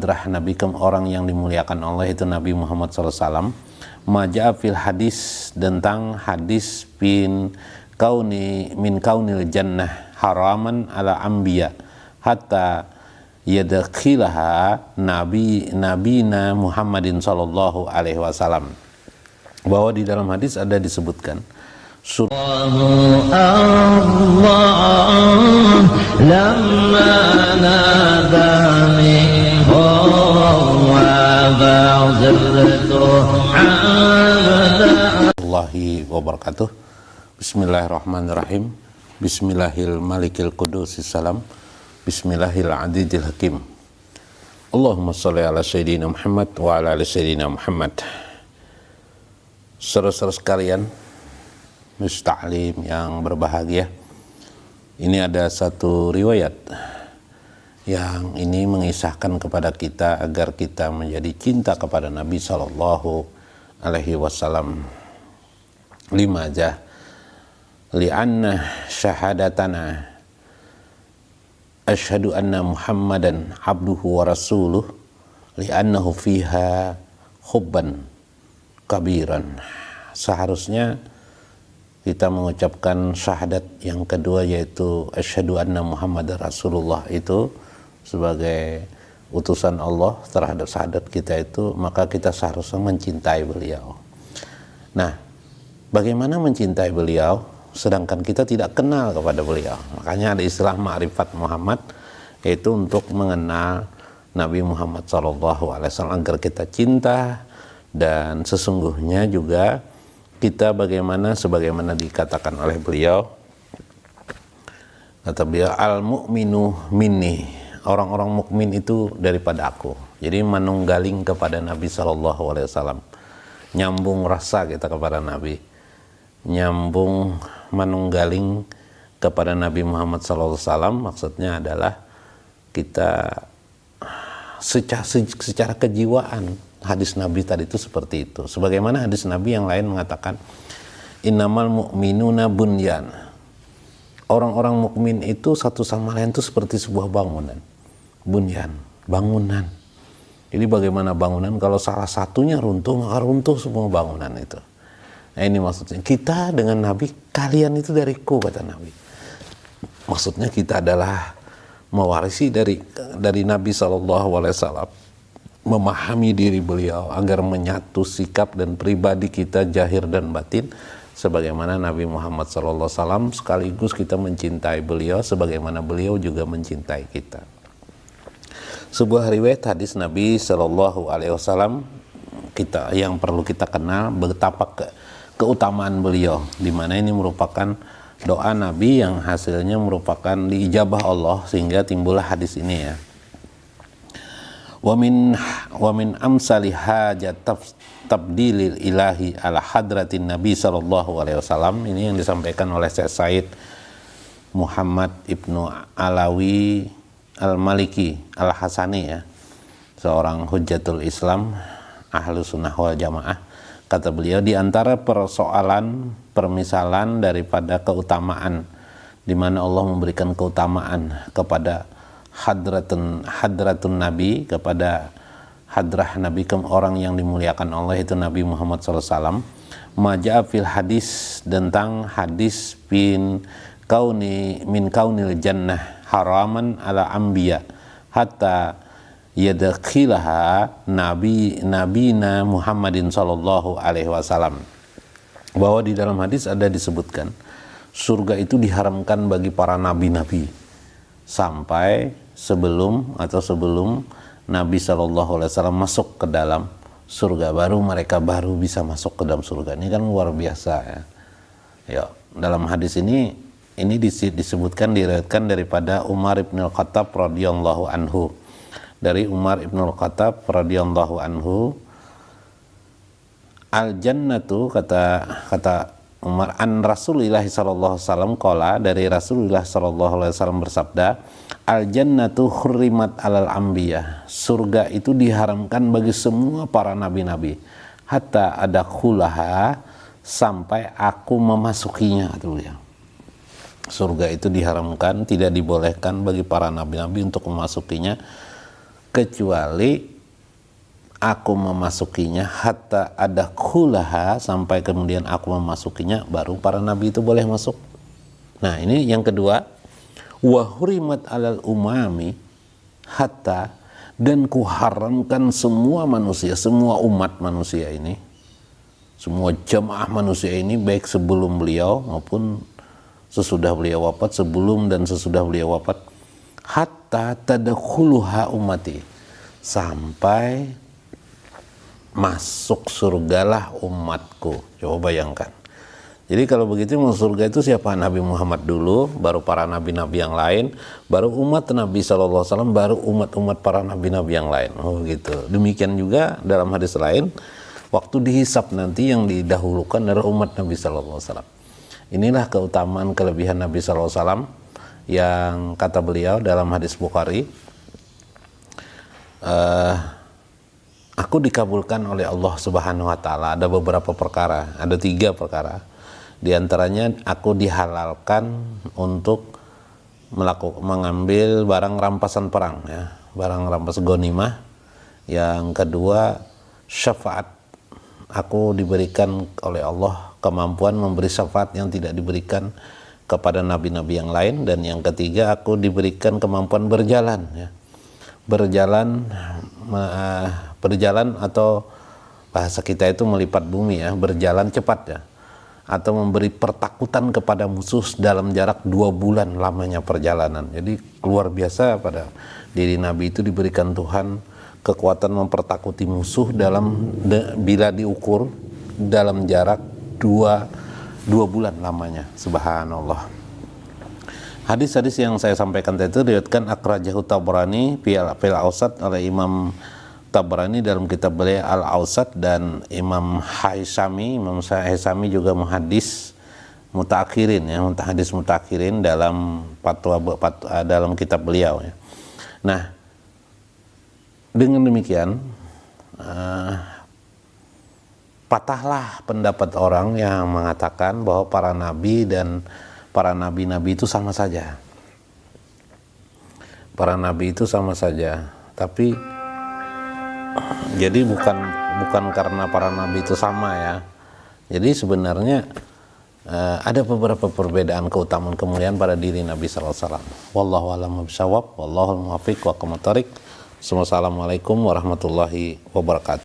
hadrah nabikum, orang yang dimuliakan Allah itu Nabi Muhammad SAW. Maja'a fil hadis, tentang hadis min kaunil jannah haraman ala anbiya hatta yadkhilaha nabina Muhammadin sallallahu alaihi wasallam, bahwa di dalam hadis ada disebutkan Allahi wabarakatuh. Bismillahirrahmanirrahim. Bismillahil malikil qudusis salam. Bismillahil adidil hakim. Allahumma sholli ala sayyidina Muhammad wa ala ali sayyidina Muhammad. Saudara-saudara sekalian, musta'lim yang berbahagia, ini ada satu riwayat yang ini mengisahkan kepada kita agar kita menjadi cinta kepada Nabi Sallallahu Alaihi Wasallam. 5 aja. Li'anna syahadatana asyhadu anna Muhammadan abduhu wa rasuluh li'annahu fiha hubban kabiran. Seharusnya kita mengucapkan syahadat yang kedua, yaitu asyhadu anna Muhammadar Rasulullah, itu sebagai utusan Allah terhadap syahadat kita itu, maka kita seharusnya mencintai beliau. Nah, bagaimana mencintai beliau sedangkan kita tidak kenal kepada beliau? Makanya ada istilah ma'rifat Muhammad, yaitu untuk mengenal Nabi Muhammad SAW agar kita cinta. Dan sesungguhnya juga kita sebagaimana dikatakan oleh beliau, kata beliau, al-mu'minu minni, orang-orang mukmin itu daripada aku. Jadi manunggaling kepada Nabi SAW, nyambung rasa kita kepada Nabi, nyambung manunggaling kepada Nabi Muhammad SAW. Maksudnya adalah kita secara kejiwaan, hadis Nabi tadi itu seperti itu. Sebagaimana hadis Nabi yang lain mengatakan, innamal mu'minuna bunyan, orang-orang mukmin itu satu sama lain itu seperti sebuah bangunan. Bunyan, bangunan. Jadi bagaimana bangunan, kalau salah satunya runtuh maka runtuh semua bangunan itu. Nah, ini maksudnya kita dengan Nabi, kalian itu dariku, kata Nabi. Maksudnya kita adalah mewarisi dari Nabi SAW, memahami diri beliau agar menyatu sikap dan pribadi kita zahir dan batin sebagaimana Nabi Muhammad SAW, sekaligus kita mencintai beliau sebagaimana beliau juga mencintai kita. Sebuah riwayat hadis Nabi SAW kita yang perlu kita kenal betapa keutamaan beliau, di mana ini merupakan doa Nabi yang hasilnya merupakan diijabah Allah sehingga timbullah hadis ini ya. Wa min amsali hajat tabdilil ilahi ala hadratin Nabi sallallahu alaihi wasallam. Ini yang disampaikan oleh Syekh Said Muhammad Ibnu Alawi Al-Maliki Al-Hasani ya, seorang hujjatul Islam ahlu sunnah wal jamaah. Kata beliau, di antara permisalan daripada keutamaan, di mana Allah memberikan keutamaan kepada hadratun Nabi, kepada hadrah Nabi, orang yang dimuliakan Allah itu Nabi Muhammad SAW. Maja'a fil hadis, tentang hadis min kaunil jannah haraman ala anbiya hatta yadkhilaha nabina Muhammadin sallallahu alaihi wasallam, bahwa di dalam hadis ada disebutkan surga itu diharamkan bagi para nabi-nabi sampai sebelum Nabi SAW masuk ke dalam surga, baru mereka bisa masuk ke dalam surga. Ini kan luar biasa ya. Ya, dalam hadis ini disebutkan, diriwayatkan daripada Umar ibn al-Khattab radhiyallahu anhu. Dari Umar ibn al-Khattab radhiyallahu anhu, al-jannatu, kata Umar, an Rasulullah sallallahu alaihi wasallam qala, dari Rasulullah sallallahu alaihi wasallam bersabda, al-jannatu hurrimat alal anbiya, surga itu diharamkan bagi semua para nabi-nabi, hatta ada khulaha, sampai aku memasukinya, kata beliau. Surga itu diharamkan, tidak dibolehkan bagi para nabi-nabi untuk memasukinya, kecuali aku memasukinya, hatta ada khulaha, sampai kemudian aku memasukinya, baru para nabi itu boleh masuk. Nah ini yang kedua, wa hurimat alal umami hatta, dan kuharamkan semua manusia, semua umat manusia ini, semua jamaah manusia ini, baik sebelum beliau maupun sesudah beliau wafat, sebelum dan sesudah beliau wafat, hatta tadakhuluha ummati, sampai masuk surgalah umatku. Coba bayangkan. Jadi kalau begitu masuk surga itu siapa? Nabi Muhammad dulu, baru para nabi-nabi yang lain, baru umat Nabi SAW, baru umat-umat para nabi-nabi yang lain. Oh gitu. Demikian juga dalam hadis lain, waktu dihisab nanti yang didahulukan adalah umat Nabi SAW. Inilah keutamaan kelebihan Nabi SAW yang kata beliau dalam hadis Bukhari, aku dikabulkan oleh Allah Subhanahu wa Ta'ala. Ada beberapa perkara, ada 3 perkara. Di antaranya aku dihalalkan untuk mengambil barang rampasan perang, ya, barang rampas ghanimah. Yang kedua, syafaat. Aku diberikan oleh Allah kemampuan memberi syafaat yang tidak diberikan kepada nabi-nabi yang lain. Dan yang ketiga, aku diberikan kemampuan berjalan, ya. Berjalan atau bahasa kita itu melipat bumi, ya, berjalan cepat, ya, atau memberi pertakutan kepada musuh dalam jarak 2 bulan lamanya perjalanan. Jadi luar biasa, pada diri Nabi itu diberikan Tuhan kekuatan mempertakuti musuh bila diukur dalam jarak 2 bulan lamanya. Subhanallah. Hadis-hadis yang saya sampaikan tadi itu diriwayatkan akhrajahu Tabrani fil Awsat oleh Imam Tabrani dalam kitab beliau Al-Awsat, dan Imam Haisami juga muhaddis mutakhirin, ya, hadis mutakhirin dalam dalam kitab beliau, ya. Nah, dengan demikian patahlah pendapat orang yang mengatakan bahwa para nabi dan para nabi-nabi itu sama saja. Para nabi itu sama saja, tapi jadi bukan karena para nabi itu sama, ya. Jadi sebenarnya ada beberapa perbedaan keutamaan kemuliaan pada diri Nabi SAW. Wallahu a'lam bishawab, wallahul muwaffiq wa aqwamut thoriq. Wassalamualaikum warahmatullahi wabarakatuh.